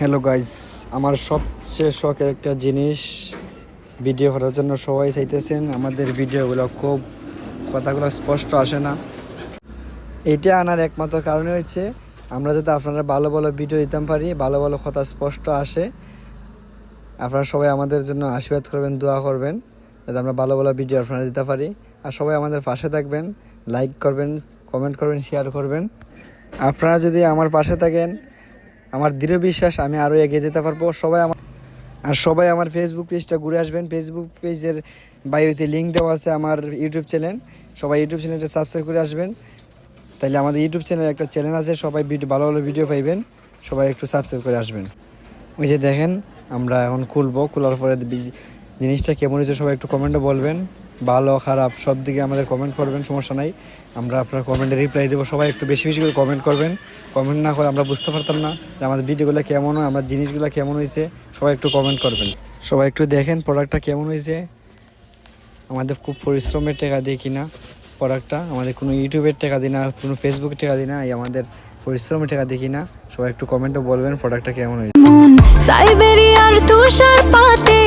Hello guys, আমার সবচেয়ে শখের একটা জিনিস ভিডিও করার জন্য সবাই চাইতেছেন। আমাদের ভিডিওগুলো খুব কথাগুলো স্পষ্ট আসে না। এটা আনার একমাত্র কারণে হচ্ছে আমরা যাতে আপনারা ভালো ভালো ভিডিও দিতে পারি, ভালো ভালো কথা স্পষ্ট আসে। আপনারা সবাই আমাদের জন্য আশীর্বাদ করবেন, দোয়া করবেন যাতে আমরা ভালো ভালো ভিডিও আপনারা দিতে পারি। আর সবাই আমাদের পাশে থাকবেন, লাইক করবেন, কমেন্ট করবেন, শেয়ার করবেন। আপনারা যদি আমার পাশে থাকেন, আমার দৃঢ় বিশ্বাস আমি আরও এগিয়ে যেতে পারবো। সবাই আমার ফেসবুক পেজটা ঘুরে আসবেন। ফেসবুক পেজের বায়োতে লিঙ্ক দেওয়া আছে আমার ইউটিউব চ্যানেল। সবাই ইউটিউব চ্যানেলটা সাবস্ক্রাইব করে আসবেন। তাইলে আমাদের ইউটিউব চ্যানেলে একটা চ্যানেল আছে, সবাই ভালো ভালো ভিডিও পাইবেন। সবাই একটু সাবস্ক্রাইব করে আসবেন। ওই যে দেখেন, আমরা এখন খোলার পরে জিনিসটা কেমন হয়েছে সবাই একটু কমেন্টে বলবেন। ভালো খারাপ সব দিকে আমাদের কমেন্ট করবেন, সমস্যা নাই। আমরা আপনার কমেন্টে রিপ্লাই দেবো। সবাই একটু বেশি বেশি করে কমেন্ট করবেন। কমেন্ট না করে আমরা বুঝতে পারতাম না যে আমাদের ভিডিওগুলো কেমন হয়, আমার জিনিসগুলো কেমন হয়েছে। সবাই একটু কমেন্ট করবেন। সবাই একটু দেখেন প্রোডাক্টটা কেমন হয়েছে। আমাদের খুব পরিশ্রমের টাকা দিয়ে কিনা প্রোডাক্টটা, আমাদের কোনো ইউটিউবের টাকা দিই না, কোনো ফেসবুকের টাকা দিই না, এই আমাদের পরিশ্রমের টাকা দিয়ে কিনা। সবাই একটু কমেন্টে বলবেন প্রোডাক্টটা কেমন হয়েছে। সাইবেরিয়ার তুষার পাতে